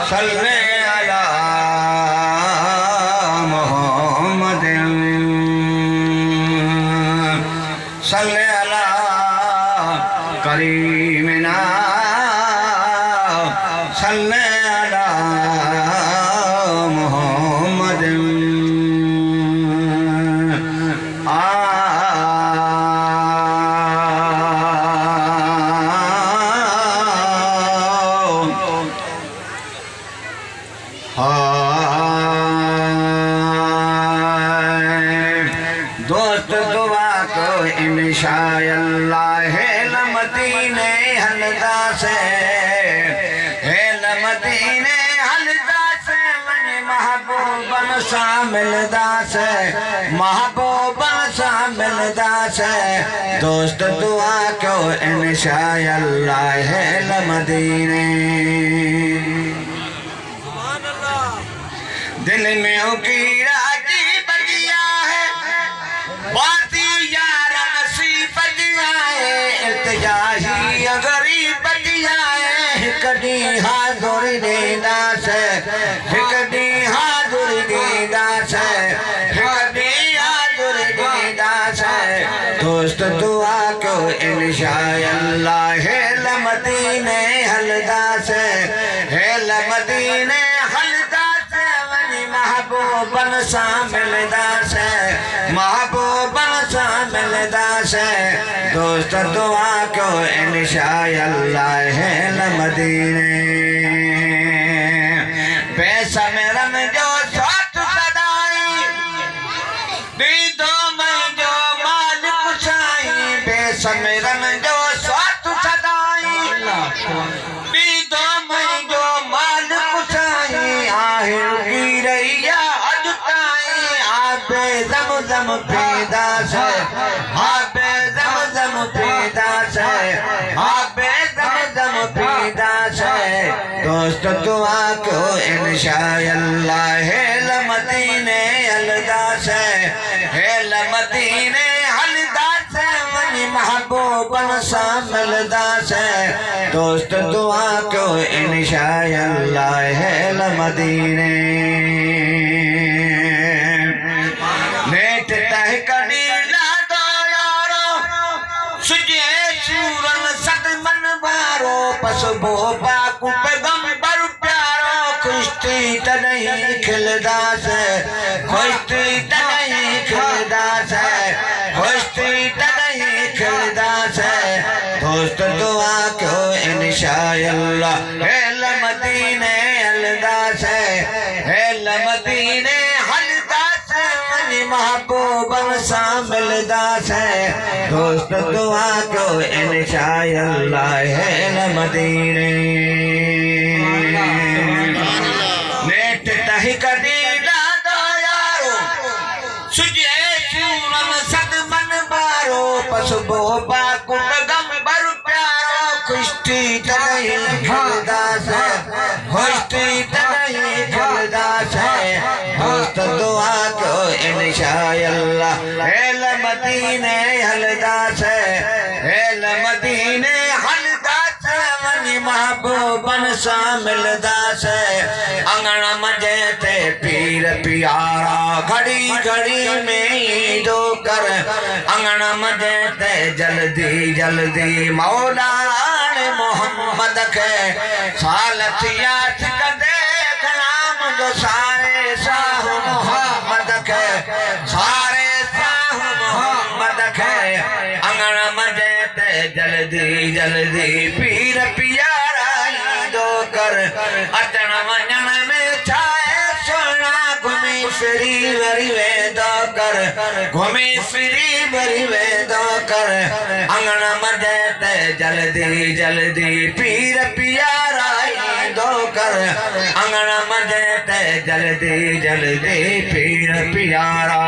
صلی علی محمد صلی علی کریمنا صلی علی محمد دوست دعا کو انشاءاللہ ہیل مدینے حلدہ سے ہیل مدینے حلدہ سے من محبوبن سا ملدہ سے محبوبن سا ملدہ سے دوست دعا کو انشاءاللہ ہیل مدینے دل میں اکیرا باتی یار نصیب جائے التجاہی غریب جائے کدی حاضر دینا سے کدی حاضر دینا سے کدی حاضر دینا سے دوست دعا کو انشاءاللہ ہیل مدینے حلدہ سے ہیل مدینے حلدہ سے ونی محبوبن سا ملدہ سے محبوبن سا ملدہ سے دوست دعا کو انشاءاللہ ہیل مدینے بے سمرن جو ساتھ صدائی دیدو میں جو مال کشائی بے سمرن جو ساتھ صدائی دیدو میں جو مال کشائی آہر کی رئیہ زمزم پیدا سے آب زمزم پیدا سے آب زمزم پیدا سے دوست دعا کو انشاءاللہ ہیل مدینے حلدہ سے ہیل مدینے حلدہ سے ونی محبوبن سا ملدہ سے دوست دعا کو انشاءاللہ ہیل مدینے پس بوبا کو پیغمبر پیارو کشتی تنہی کھلدا سے کشتی تنہی کھلدا سے کشتی تنہی کھلدا سے دوست دعا کو انشاءاللہ ہیل مدینے حلدہ سے ہیل مدینے حلدہ سے ونی محبوبن سا ملدہ سے دوست دعا کو انشاءاللہ ہیل مدینے نیٹ تہی کدیلا دو یارو سجے چورن صد من بارو پس بوبا کو پیغمبر پیارو کشتی تنہی کھلدا سے کشتی تنہی کھلدا سے دوست دعا کو انشاءاللہ ہیل مدینے حلدہ سے ہیل مدینے حلدہ سے ونی محبوبن سا ملدہ سے انگن مجھتے پیر پیارا گھڑی گھڑی میں عیدو کر انگن مجھتے جلدی جلدی مولا محمد کے سالت یاد کدے کلام جو سارے شاہ محمد کے سارے شاہ محمد کے انگن مجھتے جلدی جلدی پیر پیارا عیدو کر اچن ونجن میں چھائے سونا گھمی فری وری ویدو کر گھمی فری وری ویدو کر انگن مجھتے جلدی جلدی پیر پیارا عیدو کر انگن مجھتے جلدی جلدی پیر پیارا